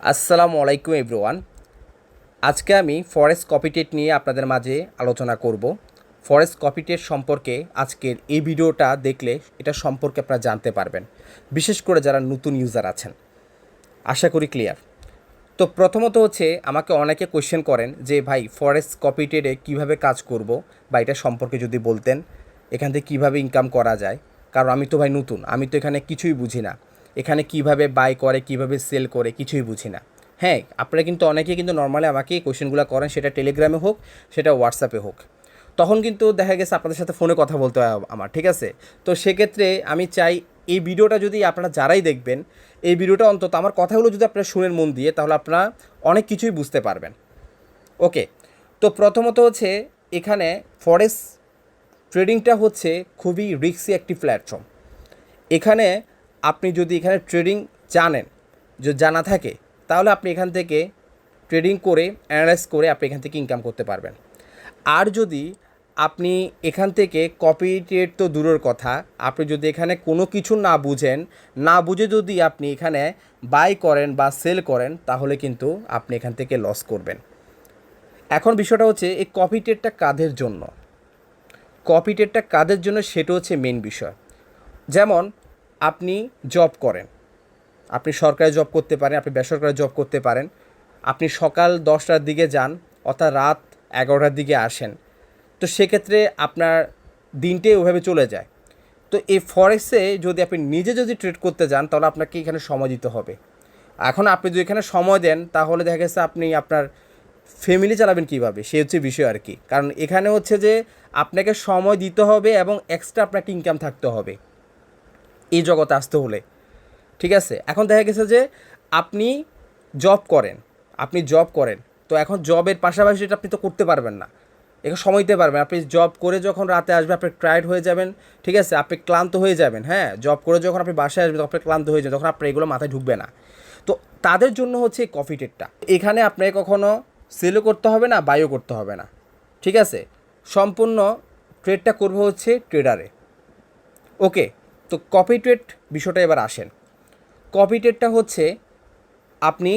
আসসালামু আলাইকুম এভরিওয়ান। আজকে আমি ফরেস্ট কপিটেট নিয়ে আপনাদের মাঝে আলোচনা করব। ফরেস্ট কপিটেট সম্পর্কে আজকের এই ভিডিওটা দেখলে এটা সম্পর্কে আপনারা জানতে পারবেন, বিশেষ করে যারা নতুন ইউজার আছেন। আশা করি ক্লিয়ার। তো প্রথমত হচ্ছে আমাকে অনেকে কোয়েশ্চেন করেন যে ভাই ফরেস্ট কপিটেটে কীভাবে কাজ করব, বা এটা সম্পর্কে যদি বলতেন, এখান থেকে কীভাবে ইনকাম করা যায়। কারণ আমি তো ভাই নতুন, আমি তো এখানে কিছুই বুঝি না। এখানে কিভাবে বাই করে, কিভাবে সেল করে, কিছুই বুঝি না। হ্যাঁ, আপনারা কিন্তু অনেকেই কিন্তু নর্মালি আমাকে কোয়েশ্চেনগুলো করেন, সেটা টেলিগ্রামে হোক, সেটা হোয়াটসঅ্যাপে হোক। তখন কিন্তু দেখা গেছে আপনাদের সাথে ফোনে কথা বলতে হয় আমার, ঠিক আছে? তো সেক্ষেত্রে আমি চাই এই ভিডিওটা যদি আপনারা যারাই দেখবেন, এই ভিডিওটা অন্তত আমার কথাগুলো যদি আপনারা শুনেন মন দিয়ে, তাহলে আপনারা অনেক কিছুই বুঝতে পারবেন। ওকে, তো প্রথমত হচ্ছে এখানে ফরেক্স ট্রেডিংটা হচ্ছে খুবই রিস্কি একটি প্ল্যাটফর্ম। এখানে আপনি যদি এখানে ট্রেডিং জানেন, যদি জানা থাকে, তাহলে আপনি এখান থেকে ট্রেডিং করে অ্যানালাইজ করে আপনি এখান থেকে ইনকাম করতে পারবেন। আর যদি আপনি এখান থেকে কপি ট্রেড তো দূরের কথা, আপনি যদি এখানে কোনো কিছু না বুঝেন, না বুঝে যদি আপনি এখানে বাই করেন বা সেল করেন, তাহলে কিন্তু আপনি এখান থেকে লস করবেন। এখন বিষয়টা হচ্ছে এই কপি ট্রেডটা কাদের জন্য, কপি ট্রেডটা কাদের জন্য সেটা হচ্ছে মেন বিষয়। যেমন আপনি জব করেন, আপনি সরকারি জব করতে পারেন, আপনি বেসরকারি জব করতে পারেন। আপনি সকাল 10টার দিকে যান, অর্থাৎ রাত 11টার দিকে আসেন। তো সেক্ষেত্রে আপনার দিনটাই ওইভাবে চলে যায়। তো এই ফরেক্সে যদি আপনি নিজে যদি ট্রেড করতে যান, তাহলে আপনাকে এখানে সময় দিতে হবে। এখন আপনি যদি এখানে সময় দেন, তাহলে দেখা গেছে আপনি আপনার ফ্যামিলি চালাবেন কীভাবে, সে হচ্ছে বিষয় আর কি। কারণ এখানে হচ্ছে যে আপনাকে সময় দিতে হবে এবং এক্সট্রা আপনাকে ইনকাম থাকতে হবে এই জগতে আসতে হলে, ঠিক আছে? এখন দেখা গেছে যে আপনি জব করেন, তো এখন জবের পাশাপাশি এটা আপনি তো করতে পারবেন না, এখন সময় দিতে পারবেন। আপনি জব করে যখন রাতে আসবে, আপনি টায়ার্ড হয়ে যাবেন, ঠিক আছে? আপনি ক্লান্ত হয়ে যাবেন। হ্যাঁ, জব করে যখন আপনি বাসায় আসবেন, তখন আপনি ক্লান্ত হয়ে যাবেন, তখন আপনার এগুলো মাথায় ঢুকবে না। তো তাদের জন্য হচ্ছে এই কফি টেটটা। এখানে আপনাকে কখনো সেলও করতে হবে না, বাইও করতে হবে না, ঠিক আছে? সম্পূর্ণ ট্রেডটা করবো হচ্ছে ট্রেডারে। ওকে, তো কপি ট্রেড বিষয়টা এবার আসেন। কপি ট্রেডটা হচ্ছে আপনি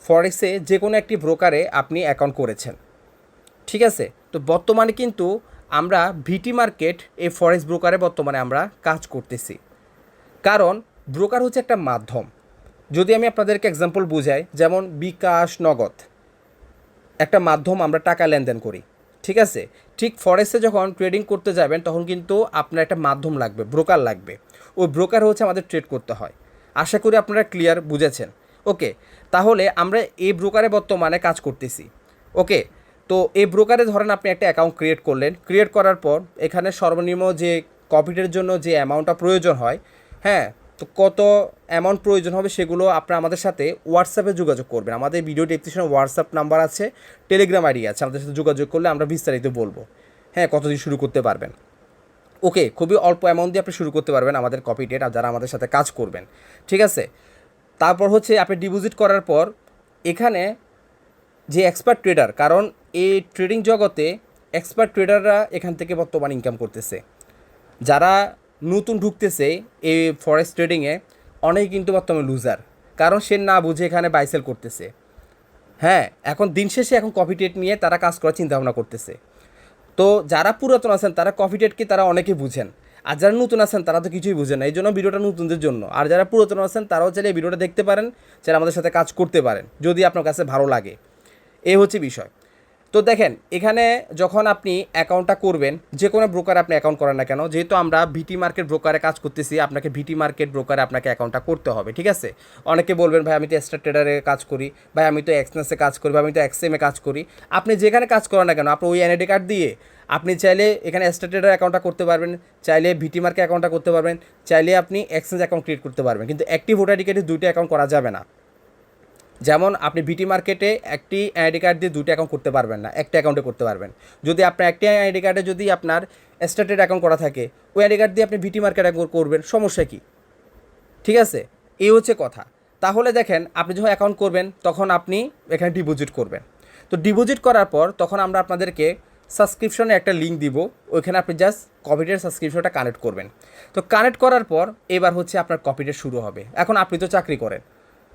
ফরেক্সে যে কোনো একটি ব্রোকারে আপনি অ্যাকাউন্ট করেছেন, ঠিক আছে? তো বর্তমানে কিন্তু আমরা ভিটি মার্কেট এই ফরেক্স ব্রোকারে বর্তমানে আমরা কাজ করতেছি। কারণ ব্রোকার হচ্ছে একটা মাধ্যম। যদি আমি আপনাদেরকে এক্সাম্পল বুঝাই, যেমন বিকাশ, নগদ একটা মাধ্যম, আমরা টাকা লেনদেন করি, ঠিক আছে? ঠিক ফরেক্সে যখন ট্রেডিং করতে যাবেন, তখন কিন্তু আপনার একটা মাধ্যম লাগবে, ব্রোকার লাগবে। ওই ব্রোকার হচ্ছে আমাদের ট্রেড করতে হয়। আশা করি আপনারা ক্লিয়ার বুঝেছেন। ওকে, তাহলে আমরা এই ব্রোকারে বর্তমানে কাজ করতেছি। ওকে, তো এই ব্রোকারে ধরেন আপনি একটা অ্যাকাউন্ট ক্রিয়েট করলেন, ক্রিয়েট করার পর এখানে সর্বনিম্ন যে কপিটের জন্য যে অ্যামাউন্টটা প্রয়োজন হয়, হ্যাঁ, তো কত অ্যামাউন্ট প্রয়োজন হবে সেগুলো আপনারা আমাদের সাথে হোয়াটসঅ্যাপে যোগাযোগ করবেন। আমাদের ভিডিও ডেসক্রিপশনে হোয়াটসঅ্যাপ নাম্বার আছে, টেলিগ্রাম আইডি আছে, আমাদের সাথে যোগাযোগ করলে আমরা বিস্তারিত বলবো। হ্যাঁ, কত দিয়ে শুরু করতে পারবেন। ওকে, খুবই অল্প অ্যামাউন্ট দিয়ে আপনি শুরু করতে পারবেন আমাদের কপি ডেট, আর যারা আমাদের সাথে কাজ করবেন, ঠিক আছে? তারপর হচ্ছে আপনি ডিপোজিট করার পর এখানে যে এক্সপার্ট ট্রেডার, কারণ এই ট্রেডিং জগতে এক্সপার্ট ট্রেডাররা এখান থেকে বর্তমান ইনকাম করতেছে। যারা নতুন ঢুকতেছে এই ফরেক্স ট্রেডিংয়ে, অনেকে কিন্তু বর্তমানে লুজার, কারণ সে না বুঝে এখানে বাইসেল করতেছে। হ্যাঁ, এখন দিন শেষে এখন কপি ট্রেড নিয়ে তারা কাজ করার চিন্তাভাবনা করতেছে। তো যারা পুরাতন আছেন তারা কফি টেটকে তারা অনেকে বুঝেন, আর যারা নতুন আছেন তারা তো কিছুই বুঝেন না। এই জন্য ভিডিওটা নতুনদের জন্য। আর যারা পুরাতন আছেন তারাও চাইলে এই ভিডিওটা দেখতে পারেন, চাইলে আমাদের সাথে কাজ করতে পারেন যদি আপনার কাছে ভালো লাগে। এই হচ্ছে বিষয়। তো দেখেন, এখানে যখন আপনি অ্যাকাউন্টটা করবেন, যে কোনো ব্রোকারে আপনি অ্যাকাউন্ট করেন না কেন, যেহেতু আমরা ভিটি মার্কেট ব্রোকারে কাজ করতেছি, আপনাকে ভিটি মার্কেট ব্রোকারে আপনাকে অ্যাকাউন্টটা করতে হবে, ঠিক আছে? অনেকে বলবেন ভাই আমি তো এক্সট্রা ট্রেডারে কাজ করি, ভাই আমি তো এক্সনেসে কাজ করি, ভাই আমি তো এক্সএমে কাজ করি। আপনি যেখানে কাজ করেন না কেন, আপনি ওই এনআইডি কার্ড দিয়ে আপনি চাইলে এখানে এক্সট্রা ট্রেডার অ্যাকাউন্টটা করতে পারবেন, চাইলে ভিটি মার্কেট অ্যাকাউন্টটা করতে পারবেন, চাইলে আপনি এক্সচেঞ্জ অ্যাকাউন্ট ক্রিয়েট করতে পারবেন। কিন্তু অ্যাক্টিভ ভোটার আইডি কার্ডে দুইটা অ্যাকাউন্ট করা যাবে না। যেমন আপনি বিটি মার্কেটে একটি আইডি কার্ড দিয়ে দুটো অ্যাকাউন্ট করতে পারবেন না, একটা অ্যাকাউন্টে করতে পারবেন। যদি আপনার একটি আইডি কার্ডে যদি আপনার স্টার্টেড অ্যাকাউন্ট করা থাকে, ওই আইডি কার্ড দিয়ে আপনি বিটি মার্কেট অ্যাকাউন্ট করবেন, সমস্যা কি? ঠিক আছে, এই হচ্ছে কথা। তাহলে দেখেন, আপনি যখন অ্যাকাউন্ট করবেন তখন আপনি এখানে ডিপোজিট করবেন। তো ডিপোজিট করার পর তখন আমরা আপনাদেরকে সাবস্ক্রিপশনে একটা লিঙ্ক দিব, ওইখানে আপনি জাস্ট কপিটের সাবস্ক্রিপশনটা কানেক্ট করবেন। তো কানেক্ট করার পর এবার হচ্ছে আপনার কপিটের শুরু হবে। এখন আপনি তো চাকরি করেন,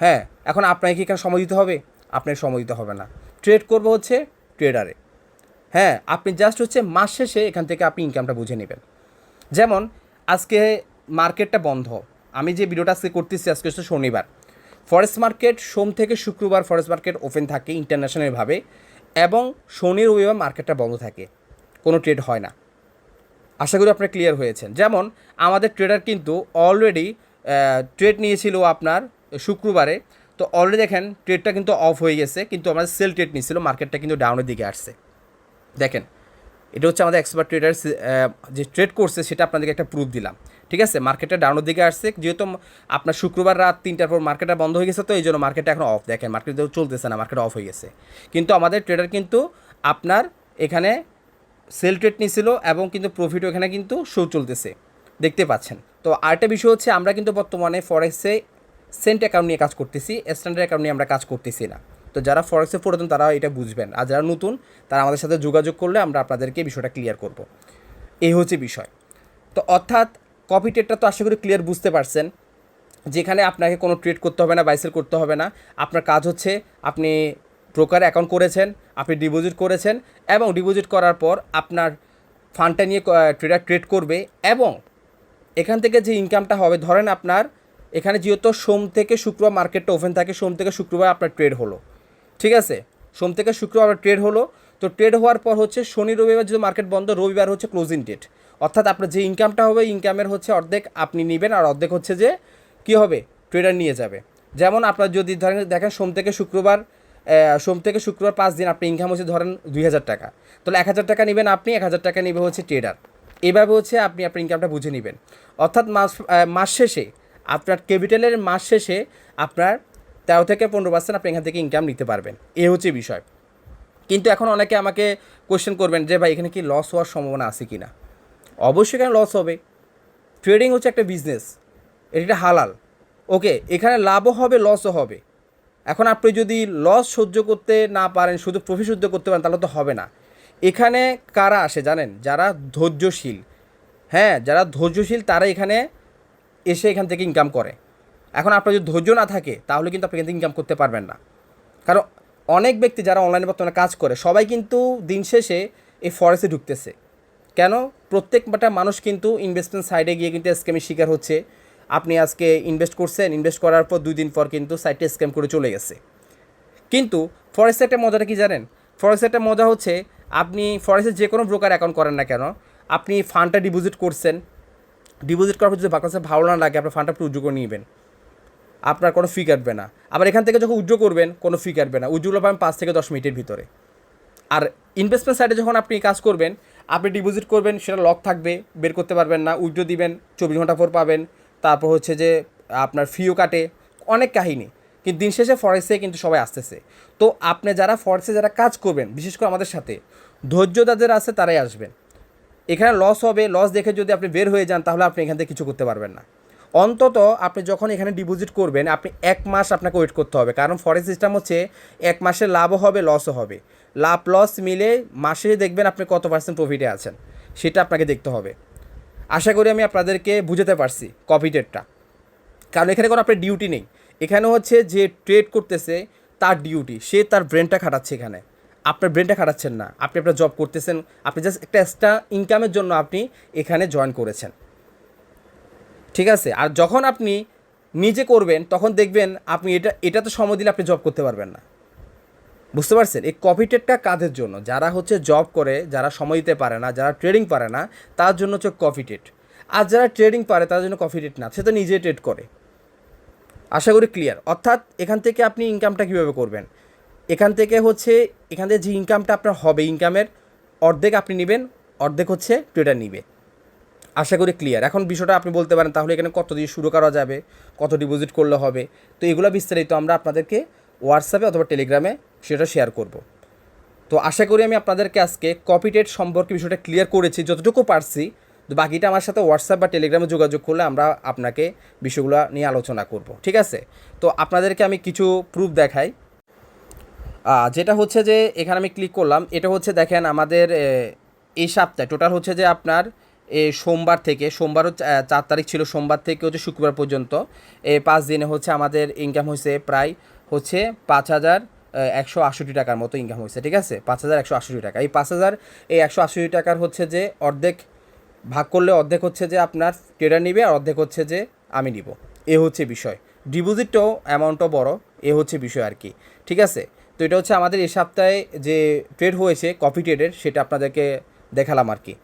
হ্যাঁ, এখন আপনাকে কি এখানে সময় দিতে হবে? আপনার সময় দিতে হবে না। ট্রেড করবো হচ্ছে ট্রেডারে। হ্যাঁ, আপনি জাস্ট হচ্ছে মাস শেষে এখান থেকে আপনি ইনকামটা বুঝে নেবেন। যেমন আজকে মার্কেটটা বন্ধ, আমি যে ভিডিওটা আজকে করতেছি আজকে হচ্ছে শনিবার। ফরেক্স মার্কেট সোম থেকে শুক্রবার ফরেক্স মার্কেট ওপেন থাকে ইন্টারন্যাশনালভাবে, এবং শনি রবিবার মার্কেটটা বন্ধ থাকে, কোনো ট্রেড হয় না। আশা করি আপনারা ক্লিয়ার হয়েছেন। যেমন আমাদের ট্রেডার কিন্তু অলরেডি ট্রেড নিয়েছিল আপনার শুক্রবারে, তো অলরেডি দেখেন ট্রেডটা কিন্তু অফ হয়ে গেছে, কিন্তু আমাদের সেল ট্রেড নিয়েছিল, মার্কেটটা কিন্তু ডাউনের দিকে আসছে। দেখেন, এটা হচ্ছে আমাদের এক্সপার্ট ট্রেডার যে ট্রেড করছে সেটা আপনাদেরকে একটা প্রুফ দিলাম। ঠিক আছে, মার্কেটটা ডাউনের দিকে আসছে, যেহেতু আপনার শুক্রবার রাত 3টার পর মার্কেটটা বন্ধ হয়ে গেছে, তো এই জন্য মার্কেটটা এখন অফ। দেখেন মার্কেট চলতেছে না, মার্কেট অফ হয়ে গেছে, কিন্তু আমাদের ট্রেডার কিন্তু আপনার এখানে সেল ট্রেড নিয়েছিল এবং কিন্তু প্রফিটও এখানে কিন্তু শো চলতেছে, দেখতে পাচ্ছেন। তো আরেকটা বিষয় হচ্ছে আমরা কিন্তু বর্তমানে ফরেক্সে সেন্ট অ্যাকাউন্ট নিয়ে কাজ করতেছি, স্ট্যান্ডার্ড অ্যাকাউন্ট নিয়ে আমরা কাজ করতেছি না। তো যারা ফরেক্সে পুরাতন তারা এটা বুঝবেন, আর যারা নতুন তারা আমাদের সাথে যোগাযোগ করলে আমরা আপনাদেরকে বিষয়টা ক্লিয়ার করব। এই হচ্ছে বিষয়। তো অর্থাৎ কপি ট্রেডটা তো আশা করি ক্লিয়ার বুঝতে পারছেন, যেখানে আপনাকে কোনো ট্রেড করতে হবে না, বাইসেল করতে হবে না। আপনার কাজ হচ্ছে আপনি ব্রোকার অ্যাকাউন্ট করেছেন, আপনি ডিপোজিট করেছেন, এবং ডিপোজিট করার পর আপনার ফান্ডটা নিয়ে ট্রেডার ট্রেড করবে, এবং এখান থেকে যে ইনকামটা হবে, ধরেন আপনার এখানে যেহেতু সোম থেকে শুক্রবার মার্কেটটা ওপেন থাকে, সোম থেকে শুক্রবার আপনার ট্রেড হলো, ঠিক আছে, সোম থেকে শুক্রবার ট্রেড হলো। তো ট্রেড হওয়ার পর হচ্ছে শনি রবিবার যদি মার্কেট বন্ধ, রবিবার হচ্ছে ক্লোজিং ডেট। অর্থাৎ আপনার যে ইনকামটা হবে, ইনকামের হচ্ছে অর্ধেক আপনি নেবেন, আর অর্ধেক হচ্ছে যে কী হবে, ট্রেডার নিয়ে যাবে। যেমন আপনার যদি ধরেন দেখেন সোম থেকে শুক্রবার 5 দিন আপনার ইনকাম হচ্ছে ধরেন 2,000 টাকা, তাহলে 1,000 টাকা নেবেন আপনি, 1,000 টাকা নেবে হচ্ছে ট্রেডার। এভাবে হচ্ছে আপনি আপনার ইনকামটা বুঝে নেবেন। অর্থাৎ মাস শেষে আপনার ক্যাপিটালের মাস শেষে আপনার 13 থেকে 15% আপনি এখান থেকে ইনকাম নিতে পারবেন। এ হচ্ছে বিষয়। কিন্তু এখন অনেকে আমাকে কোয়েশ্চেন করবেন যে ভাই এখানে কি লস হওয়ার সম্ভাবনা আছে কি না? অবশ্যই এখানে লস হবে। ট্রেডিং হচ্ছে একটা বিজনেস, এটা হালাল। ওকে, এখানে লাভও হবে, লসও হবে। এখন আপনি যদি লস সহ্য করতে না পারেন, শুধু প্রফিট সহ্য করতে পারেন, তাহলে তো হবে না। এখানে কারা আসে জানেন? যারা ধৈর্যশীল। হ্যাঁ, যারা ধৈর্যশীল তারা এখানে এসে এখান থেকে ইনকাম করে। এখন আপনার যদি ধৈর্য না থাকে তাহলে কিন্তু আপনি এখান থেকে ইনকাম করতে পারবেন না। কারণ অনেক ব্যক্তি যারা অনলাইনে বর্তমানে কাজ করে সবাই কিন্তু দিন শেষে এই ফরেস্টে ঢুকতেছে। কেন? প্রত্যেকটা মানুষ কিন্তু ইনভেস্টমেন্ট সাইডে গিয়ে কিন্তু স্ক্যামের শিকার হচ্ছে। আপনি আজকে ইনভেস্ট করছেন, ইনভেস্ট করার পর 2 দিন পর কিন্তু সাইটে স্ক্যাম করে চলে গেছে। কিন্তু ফরেস্টের একটা মজাটা কি জানেন? ফরেস্টের একটা মজা হচ্ছে, আপনি ফরেস্টের যে কোনো ব্রোকার অ্যাকাউন্ট করেন না কেন, আপনি ফান্ডটা ডিপোজিট করছেন, ডিপোজিট করার পর যদি বাকি ভালো না লাগে আপনার ফান্ডটা উইথড্র করে নেবেন, আপনার কোনো ফি কাটবে না। আবার এখান থেকে যখন উইথড্র করবেন কোনো ফি কাটবে না, উইথড্রো পাবেন 5 থেকে 10 মিনিটের ভিতরে। আর ইনভেস্টমেন্ট সাইডে যখন আপনি কাজ করবেন, আপনি ডিপোজিট করবেন, সেটা লক থাকবে, বের করতে পারবেন না, উইথড্রো দিবেন 24 ঘন্টা পর পাবেন, তারপর হচ্ছে যে আপনার ফিও কাটে, অনেক কাহিনী। কিন্তু দিন শেষে ফরেক্সে কিন্তু সবাই আসতেছে। তো আপনি যারা ফরেক্সে যারা কাজ করবেন, বিশেষ করে আমাদের সাথে ধৈর্য যাদের আছে তারাই আসবেন। এখানে লস হবে, লস দেখে যদি আপনি বের হয়ে যান তাহলে আপনি এখান থেকে কিছু করতে পারবেন না। অন্তত আপনি যখন এখানে ডিপোজিট করবেন আপনি 1 মাস আপনাকে ওয়েট করতে হবে, কারণ ফরেক্স সিস্টেম হচ্ছে 1 মাসের লাভও হবে, লসও হবে। লাভ লস মিলে মাসে দেখবেন আপনি কত পার্সেন্ট প্রফিটে আছেন, সেটা আপনাকে দেখতে হবে। আশা করি আমি আপনাদেরকে বুঝাতে পারছি কপি ট্রেডটা। কারণ এখানে কোনো আপনার ডিউটি নেই, এখানে হচ্ছে যে ট্রেড করতেছে তার ডিউটি, সে তার ব্রেনটা খাটাচ্ছে। এখানে আপনার ব্রেনটা খাটাচ্ছেন না, আপনি আপনার জব করতেছেন, আপনি জাস্ট একটা এক্সট্রা ইনকামের জন্য আপনি এখানে জয়েন করেছেন, ঠিক আছে? আর যখন আপনি নিজে করবেন তখন দেখবেন আপনি এটা তো সময় দিলে আপনি জব করতে পারবেন না। বুঝতে পারছেন? এই কপি ট্রেডটা কাদের জন্য? যারা হচ্ছে জব করে, যারা সময় দিতে পারে না, যারা ট্রেডিং পারে না, তার জন্য হচ্ছে কপি ট্রেড। আর যারা ট্রেডিং পারে তার জন্য কপি ট্রেড না, সে তো নিজে ট্রেড করে। আশা করি ক্লিয়ার। অর্থাৎ এখান থেকে আপনি ইনকামটা কীভাবে করবেন? এখান থেকে যে ইনকামটা আপনার হবে, ইনকামের অর্ধেক আপনি নেবেন, অর্ধেক হচ্ছে ট্রেডার নিবে। আশা করি ক্লিয়ার। এখন বিষয়টা আপনি বলতে পারেন তাহলে এখানে কত দিয়ে শুরু করা যাবে, কত ডিপোজিট করলে হবে? তো এগুলো বিস্তারিত আমরা আপনাদেরকে হোয়াটসঅ্যাপে অথবা টেলিগ্রামে সেটা শেয়ার করব। তো আশা করি আমি আপনাদেরকে আজকে কপি ট্রেড সম্পর্কে বিষয়টা ক্লিয়ার করেছি যতটুকু পারছি। তো বাকিটা আমার সাথে হোয়াটসঅ্যাপ বা টেলিগ্রামে যোগাযোগ করলে আমরা আপনাকে বিষয়গুলো নিয়ে আলোচনা করব, ঠিক আছে? তো আপনাদেরকে আমি কিছু প্রুফ দেখাই। যেটা হচ্ছে যে এখানে আমি ক্লিক করলাম, এটা হচ্ছে দেখেন আমাদের এই সপ্তাহে টোটাল হচ্ছে যে আপনার সোমবার থেকে, সোমবারও 4 তারিখ ছিল, সোমবার থেকে হচ্ছে শুক্রবার পর্যন্ত এই 5 দিনে হচ্ছে আমাদের ইনকাম হয়েছে প্রায় হচ্ছে 5,180 টাকার মতো ইনকাম হয়েছে, ঠিক আছে, 5,180 টাকা। এই 180 টাকার হচ্ছে যে অর্ধেক ভাগ করলে অর্ধেক হচ্ছে যে আপনার ট্রেডার নিবে আর অর্ধেক হচ্ছে যে আমি নিব, এ হচ্ছে বিষয়। ডিপোজিটটাও অ্যামাউন্টও বড়, এ হচ্ছে বিষয় আর কি, ঠিক আছে। তো এটা হচ্ছে আমাদের এই সপ্তাহে যে ট্রেড হয়েছে কপি ট্রেডের, সেটা আপনাদেরকে দেখালাম আর কি।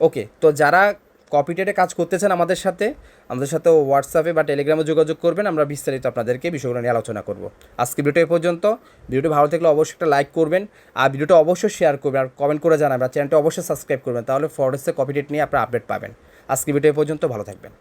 ওকে, তো যারা কপি ট্রেডে কাজ করতে চান আমাদের সাথে হোয়াটসঅ্যাপে বা টেলিগ্রামে যোগাযোগ করবেন, আমরা বিস্তারিত আপনাদেরকে বিষয়গুলো নিয়ে আলোচনা করব। আজকে ভিডিওটা এ পর্যন্ত। ভিডিওটি ভালো থাকলে অবশ্যই একটা লাইক করবেন, আর ভিডিওটা অবশ্যই শেয়ার করবেন, আর কমেন্ট করে জানাবেন, আর চ্যানেলটা অবশ্যই সাবস্ক্রাইব করবেন, তাহলে ফরেক্সে কপি ট্রেড নিয়ে আপনারা আপডেট পাবেন। আজকে ভিডিও এ পর্যন্ত, ভালো থাকবেন।